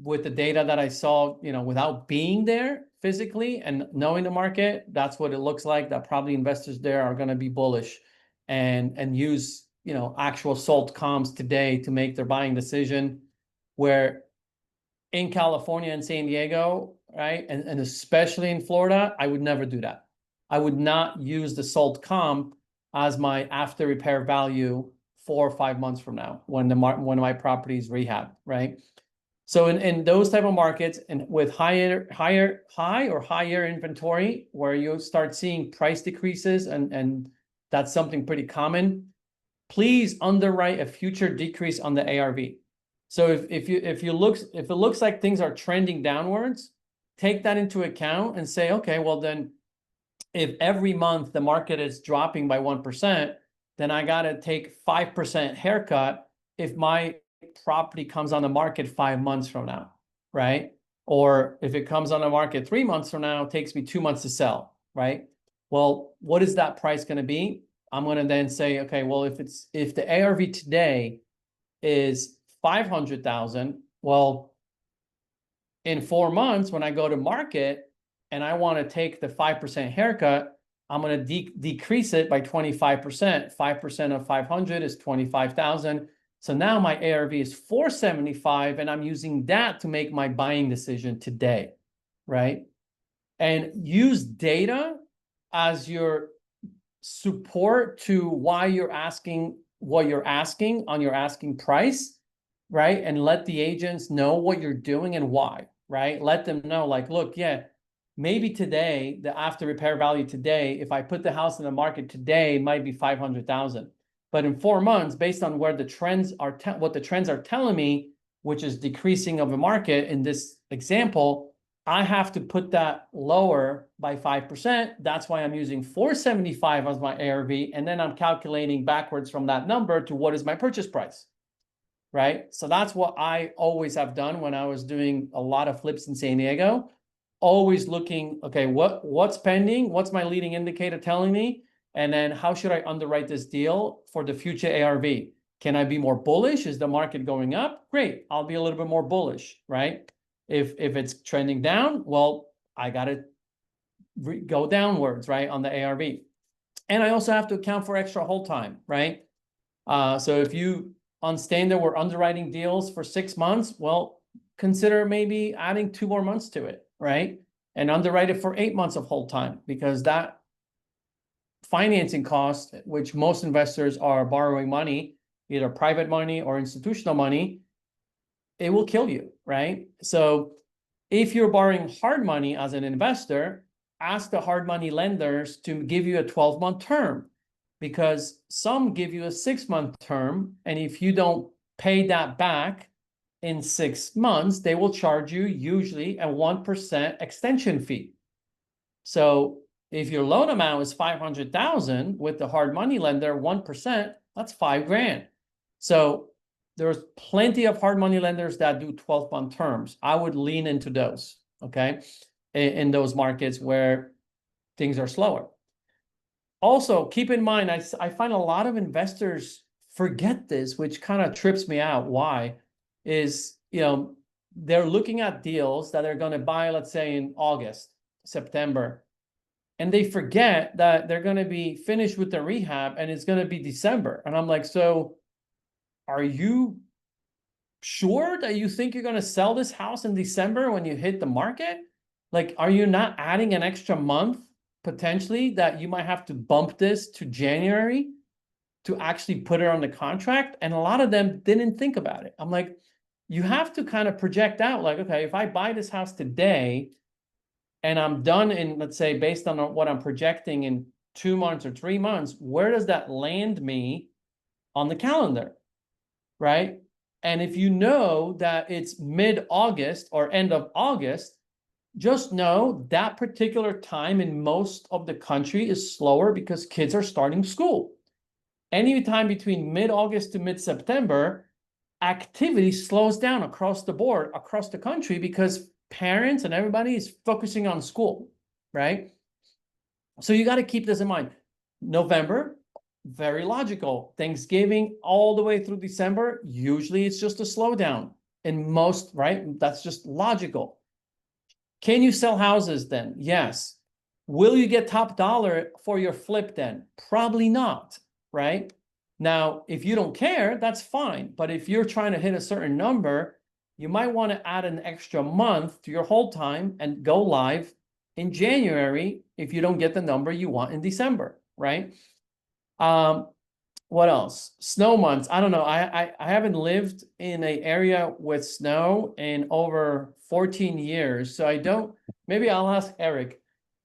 with the data that I saw, without being there physically and knowing the market, that's what it looks like. That probably investors there are going to be bullish and use actual sold comps today to make their buying decision. Where in California and San Diego, right, and especially in Florida, I would never do that. I would not use the sold comp as my after repair value 4 or 5 months from now when when my property is rehab, right? So in those type of markets and with high or higher inventory, where you start seeing price decreases, and that's something pretty common, please underwrite a future decrease on the ARV. So if it looks like things are trending downwards, take that into account and say, okay, well then, if every month the market is dropping by 1%, then I got to take 5% haircut if my property comes on the market 5 months from now, right? Or if it comes on the market 3 months from now, it takes me 2 months to sell, right? Well, what is that price going to be? I'm going to then say, okay, well, if the ARV today is 500,000, well, in 4 months, when I go to market and I want to take the 5% haircut, I'm going to decrease it by 25%. 5% of 500 is 25,000. So now my ARV is 475, and I'm using that to make my buying decision today, right? And use data as your support to why you're asking what you're asking on your asking price, right? And let the agents know what you're doing and why, right? Let them know, like, look, yeah, maybe today, the after repair value today, if I put the house in the market today, might be 500,000. But in 4 months, based on where the trends are, what the trends are telling me, which is decreasing of the market in this example, I have to put that lower by 5%. That's why I'm using 475 as my ARV. And then I'm calculating backwards from that number to what is my purchase price, right? So that's what I always have done when I was doing a lot of flips in San Diego. Always looking, okay, what's pending? What's my leading indicator telling me? And then how should I underwrite this deal for the future ARV? Can I be more bullish? Is the market going up? Great, I'll be a little bit more bullish, right? If it's trending down, well, I got to go downwards, right, on the ARV. And I also have to account for extra hold time, right? So if you on standard we're underwriting deals for 6 months, well, consider maybe adding 2 more months to it, right? And underwrite it for 8 months of hold time, because that financing cost, which most investors are borrowing money, either private money or institutional money, it will kill you, right? So if you're borrowing hard money as an investor, ask the hard money lenders to give you a 12-month term, because some give you a 6-month term. And if you don't pay that back in 6 months, they will charge you usually a 1% extension fee. So if your loan amount is 500,000 with the hard money lender, 1%, that's $5,000. So there's plenty of hard money lenders that do 12-month terms. I would lean into those, okay, in those markets where things are slower. Also, keep in mind, I find a lot of investors forget this, which kind of trips me out. Why? Is, they're looking at deals that they're going to buy, let's say in August, September, and they forget that they're going to be finished with the rehab and it's going to be December. And I'm like, so are you sure that you think you're going to sell this house in December when you hit the market? Like, are you not adding an extra month potentially that you might have to bump this to January to actually put it on the contract? And a lot of them didn't think about it. I'm like, you have to kind of project out, like, okay, if I buy this house today and I'm done in, let's say, based on what I'm projecting in 2 months or 3 months, where does that land me on the calendar, right? And if you know that it's mid-August or end of August, just know that particular time in most of the country is slower because kids are starting school. Any time between mid-August to mid-September, activity slows down across the board, across the country, because parents and everybody is focusing on school, right? So you got to keep this in mind. November, very logical. Thanksgiving all the way through December, usually it's just a slowdown in most, right? That's just logical. Can you sell houses then? Yes. Will you get top dollar for your flip then? Probably not, right? Now, if you don't care, that's fine. But if you're trying to hit a certain number, you might want to add an extra month to your hold time and go live in January if you don't get the number you want in December, right? What else? Snow months. I don't know. I haven't lived in an area with snow in over 14 years. So I don't, maybe I'll ask Eric,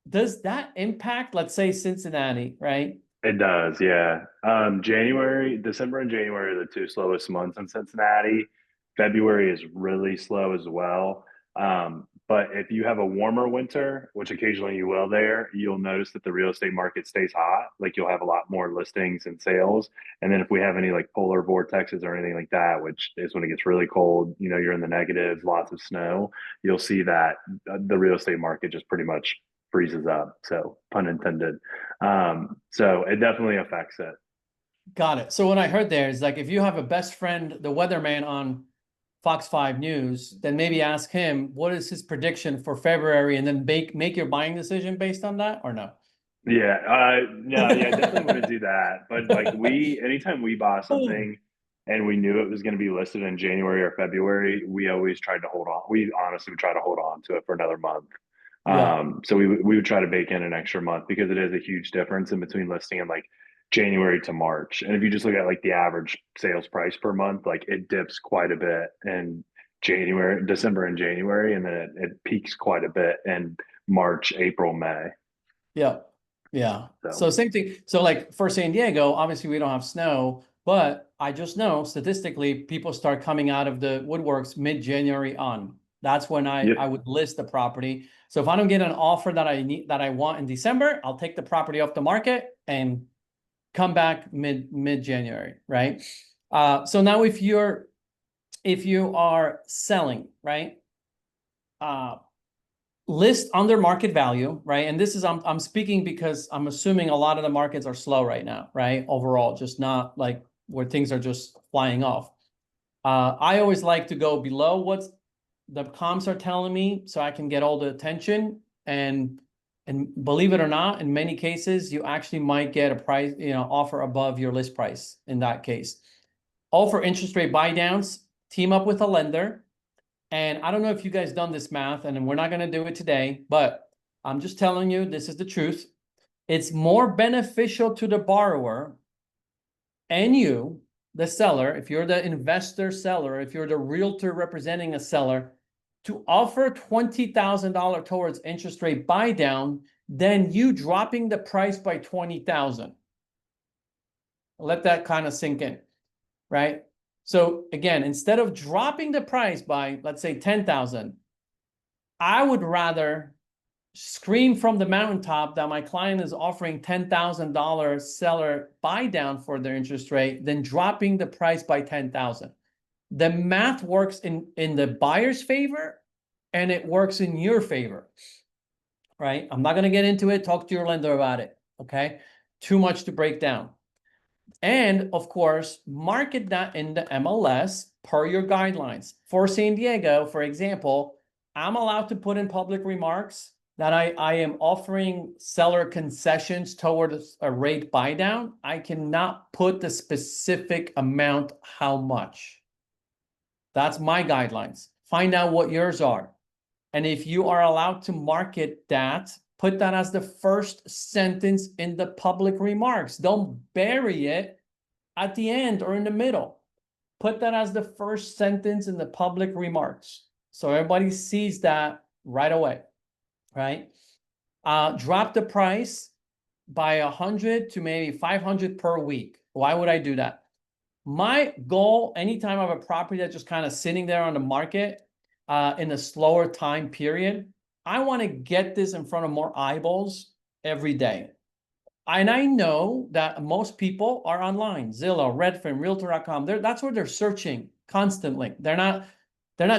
does that impact, let's say, Cincinnati, right? It does, yeah. December and January are the two slowest months in Cincinnati. February is really slow as well. But if you have a warmer winter, which occasionally you will there, you'll notice that the real estate market stays hot. Like you'll have a lot more listings and sales. And then if we have any like polar vortexes or anything like that, which is when it gets really cold, you're in the negatives, lots of snow, you'll see that the real estate market just pretty much freezes up. So pun intended. So it definitely affects it. Got it. So what I heard there is like, if you have a best friend, the weatherman on Fox 5 News, then maybe ask him, what is his prediction for February, and then make your buying decision based on that, or no? Yeah, no, yeah, definitely wouldn't do that. But like anytime we bought something and we knew it was going to be listed in January or February, we always tried to hold on. We honestly would try to hold on to it for another month. Yeah. So we would try to bake in an extra month because it is a huge difference in between listing in like January to March. And if you just look at like the average sales price per month, like it dips quite a bit in January, December and January, and then it peaks quite a bit in March, April, May. Yeah. Yeah. So So same thing. So like for San Diego, obviously we don't have snow, but I just know statistically people start coming out of the woodworks mid-January on. That's when yep. I would list the property. So if I don't get an offer that I need, that I want in December, I'll take the property off the market and come back mid-January, right? So now if you are selling, right? List under market value, right? And this is, I'm speaking because I'm assuming a lot of the markets are slow right now, right? Overall, just not like where things are just flying off. I always like to go below what the comps are telling me so I can get all the attention. And believe it or not, in many cases, you actually might get a price, offer above your list price in that case. All for interest rate buy downs, team up with a lender. And I don't know if you guys done this math, and we're not going to do it today, but I'm just telling you, this is the truth. It's more beneficial to the borrower and you, the seller, if you're the investor seller, if you're the realtor representing a seller, to offer $20,000 towards interest rate buy down than you dropping the price by 20,000. Let that kind of sink in, right? So again, instead of dropping the price by, let's say 10,000, I would rather scream from the mountaintop that my client is offering $10,000 seller buy down for their interest rate than dropping the price by 10,000. The math works in the buyer's favor and it works in your favor, right? I'm not going to get into it. Talk to your lender about it. Okay. Too much to break down. And of course, market that in the MLS per your guidelines. For San Diego, for example, I'm allowed to put in public remarks that I am offering seller concessions towards a rate buy down. I cannot put the specific amount, how much. That's my guidelines. Find out what yours are. And if you are allowed to market that, put that as the first sentence in the public remarks. Don't bury it at the end or in the middle. Put that as the first sentence in the public remarks. So everybody sees that right away, right? Drop the price by 100 to maybe 500 per week. Why would I do that? My goal, anytime I have a property that's just kind of sitting there on the market in a slower time period, I want to get this in front of more eyeballs every day. And I know that most people are online, Zillow, Redfin, Realtor.com. That's where they're searching constantly. They're not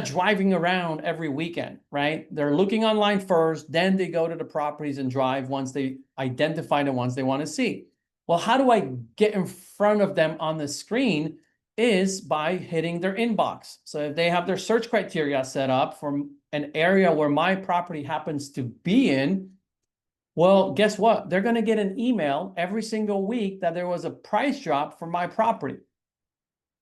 driving around every weekend, right? They're looking online first, then they go to the properties and drive once they identify the ones they want to see. Well, how do I get in front of them on the screen is by hitting their inbox. So if they have their search criteria set up for an area where my property happens to be in, well, guess what? They're going to get an email every single week that there was a price drop for my property.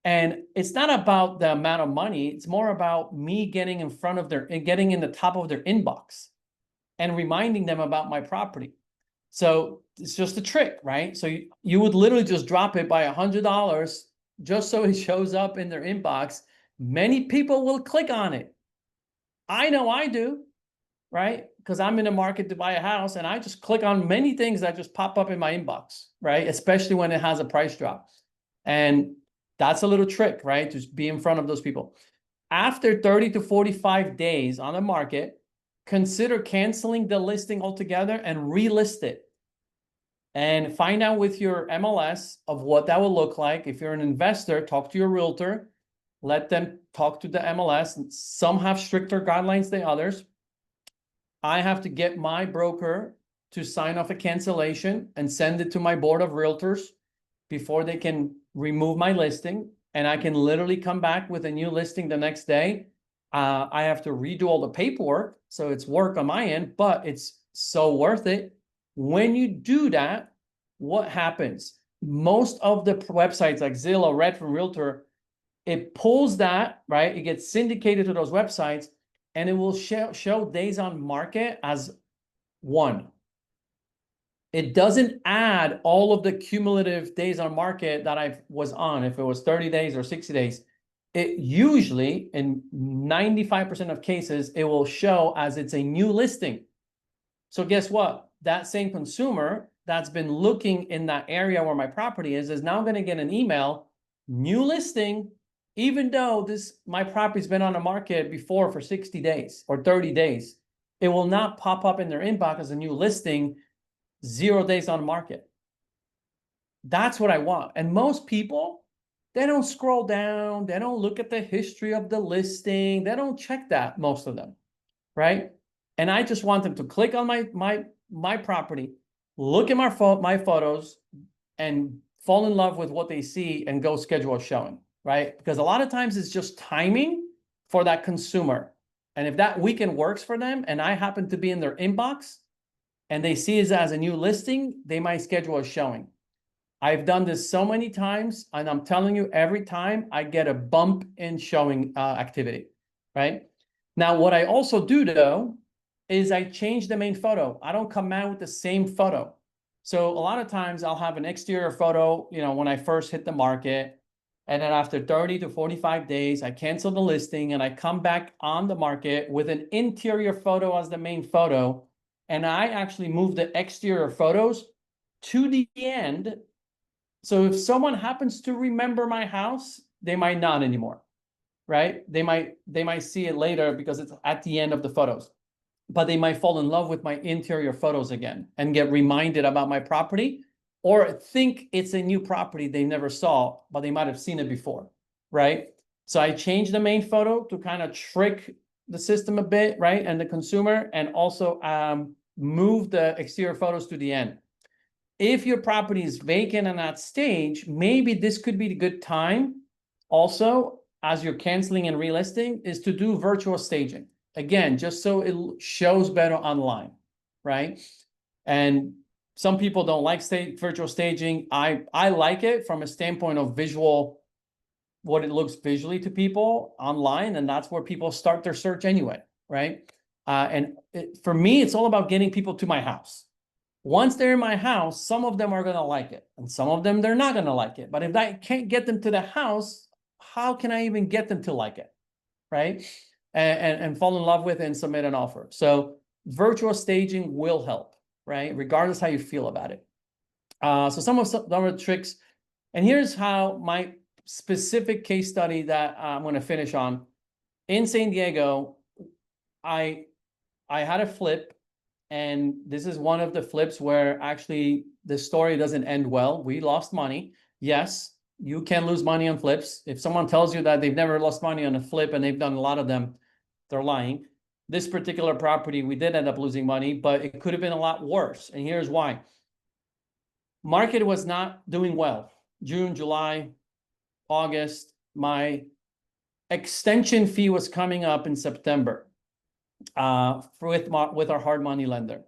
And it's not about the amount of money. It's more about me getting in front of getting in the top of their inbox and reminding them about my property. So it's just a trick, right? So you would literally just drop it by $100 just so it shows up in their inbox. Many people will click on it. I know I do, right? Because I'm in the market to buy a house and I just click on many things that just pop up in my inbox, right? Especially when it has a price drop. And that's a little trick, right? Just be in front of those people. After 30 to 45 days on the market, consider canceling the listing altogether and relist it. And find out with your MLS of what that will look like. If you're an investor, talk to your realtor. Let them talk to the MLS. Some have stricter guidelines than others. I have to get my broker to sign off a cancellation and send it to my board of realtors before they can remove my listing. And I can literally come back with a new listing the next day. I have to redo all the paperwork. So it's work on my end, but it's so worth it. When you do that, what happens? Most of the websites like Zillow, Redfin, Realtor, it pulls that, right? It gets syndicated to those websites. and it will show days on market as 1. It doesn't add all of the cumulative days on market that I was on, if it was 30 days or 60 days. It usually, in 95% of cases, it will show as it's a new listing. So guess what? That same consumer that's been looking in that area where my property is now going to get an email, new listing, even though my property's been on the market before for 60 days or 30 days. It will not pop up in their inbox as a new listing, 0 days on market. That's what I want. And most people, they don't scroll down. They don't look at the history of the listing. They don't check that, most of them, right? And I just want them to click on my property, look at my photos, and fall in love with what they see and go schedule a showing, right? Because a lot of times it's just timing for that consumer. And if that weekend works for them and I happen to be in their inbox and they see it as a new listing, they might schedule a showing. I've done this so many times, and I'm telling you, every time I get a bump in showing activity, right? Now, what I also do, though, is I change the main photo. I don't come out with the same photo. So a lot of times I'll have an exterior photo, when I first hit the market, and then after 30 to 45 days, I cancel the listing and I come back on the market with an interior photo as the main photo. And I actually move the exterior photos to the end. So if someone happens to remember my house, they might not anymore, right? They might see it later because it's at the end of the photos, but they might fall in love with my interior photos again and get reminded about my property, or think it's a new property they never saw, but they might have seen it before, right? So I changed the main photo to kind of trick the system a bit, right? And the consumer, and also move the exterior photos to the end. If your property is vacant in that stage, maybe this could be the good time also, as you're canceling and relisting, is to do virtual staging. Again, just so it shows better online, right? And some people don't like virtual staging. I like it from a standpoint of visual, what it looks visually to people online, and that's where people start their search anyway, right? For me, it's all about getting people to my house. Once they're in my house, some of them are going to like it, and some of them, they're not going to like it. But if I can't get them to the house, how can I even get them to like it, right? And fall in love with it and submit an offer. So virtual staging will help, right? Regardless how you feel about it. So some of the tricks, and here's how my specific case study that I'm going to finish on. In San Diego, I had a flip. And this is one of the flips where actually the story doesn't end well. We lost money. Yes, you can lose money on flips. If someone tells you that they've never lost money on a flip and they've done a lot of them, they're lying. This particular property, we did end up losing money, but it could have been a lot worse. And here's why. Market was not doing well. June, July, August. My extension fee was coming up in September. With our hard money lender.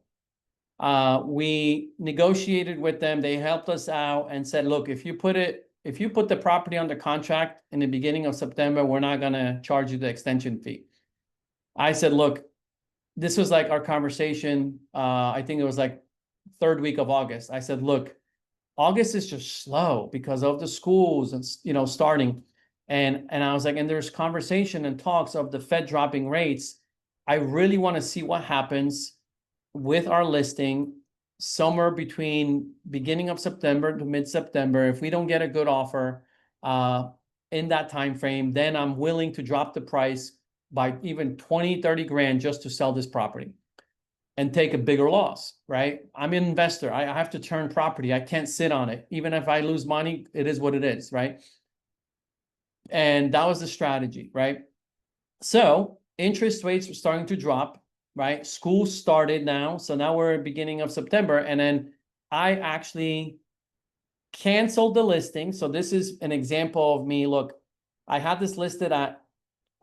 We negotiated with them. They helped us out and said, look, if you put the property under contract in the beginning of September, we're not going to charge you the extension fee. I said, look, this was like our conversation. I think it was like 3rd week of August. I said, look, August is just slow because of the schools and, starting. And I was like, and there's conversation and talks of the Fed dropping rates. I really want to see what happens with our listing somewhere between beginning of September to mid-September. If we don't get a good offer in that time frame, then I'm willing to drop the price by even 20, 30 grand just to sell this property and take a bigger loss, right? I'm an investor. I have to turn property. I can't sit on it. Even if I lose money, it is what it is, right? And that was the strategy, right? So interest rates were starting to drop, right? School started now. So now we're beginning of September. And then I actually canceled the listing. So this is an example of me. Look, I had this listed at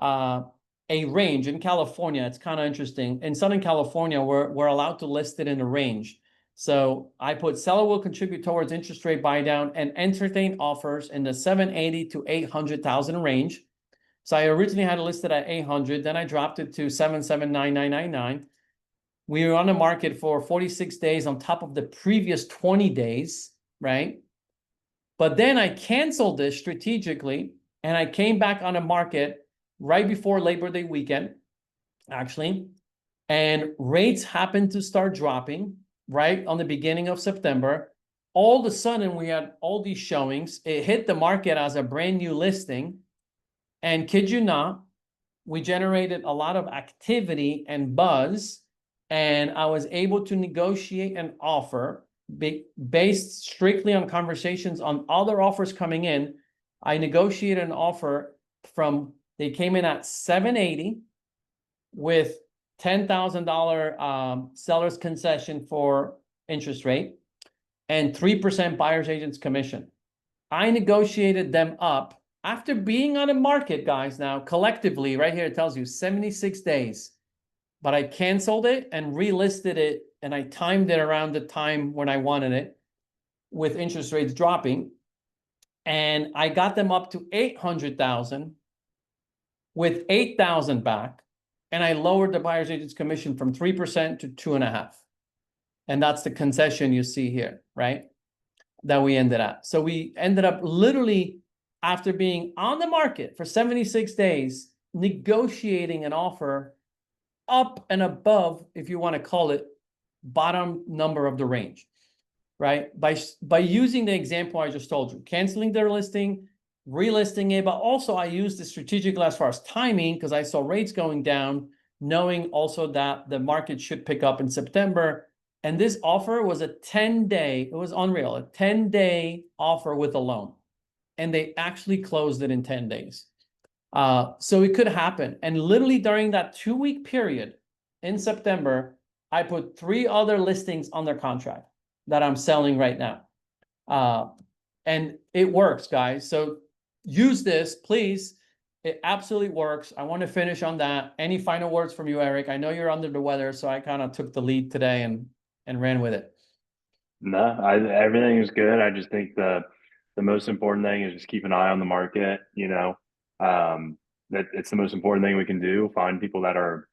a range in California. It's kind of interesting. In Southern California, we're allowed to list it in a range. So I put seller will contribute towards interest rate buy down and entertain offers in the 780 to 800,000 range. So I originally had it listed at 800, then I dropped it to 779,999. We were on the market for 46 days on top of the previous 20 days, right? But then I canceled this strategically and I came back on the market right before Labor Day weekend, actually. And rates happened to start dropping right on the beginning of September. All of a sudden, we had all these showings. It hit the market as a brand new listing. And kid you not, we generated a lot of activity and buzz. And I was able to negotiate an offer based strictly on conversations on other offers coming in. I negotiated an offer they came in at 780 with $10,000 seller's concession for interest rate and 3% buyer's agent's commission. I negotiated them up after being on the market, guys. Now, collectively, right here, it tells you 76 days. But I canceled it and relisted it, and I timed it around the time when I wanted it with interest rates dropping. And I got them up to 800,000 with 8,000 back. And I lowered the buyer's agent's commission from 3% to 2.5%. And that's the concession you see here, right? That we ended at. So we ended up literally, after being on the market for 76 days, negotiating an offer up and above, if you want to call it, bottom number of the range, right? By using the example I just told you, canceling their listing, relisting it, but also I used the strategically as far as timing because I saw rates going down, knowing also that the market should pick up in September. And this offer was a 10-day, it was unreal, a 10-day offer with a loan. And they actually closed it in 10 days. So it could happen. And literally during that 2-week period in September, I put 3 other listings under contract that I'm selling right now. And it works, guys. So use this, please. It absolutely works. I want to finish on that. Any final words from you, Eric? I know you're under the weather, so I kind of took the lead today and ran with it. No, everything is good. I just think the most important thing is just keep an eye on the market. That it's the most important thing we can do. Find people that are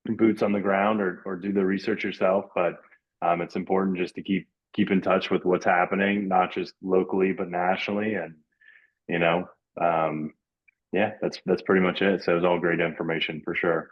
boots on the ground, or do the research yourself. But it's important just to keep in touch with what's happening, not just locally but nationally. And yeah, that's pretty much it. So it was all great information for sure.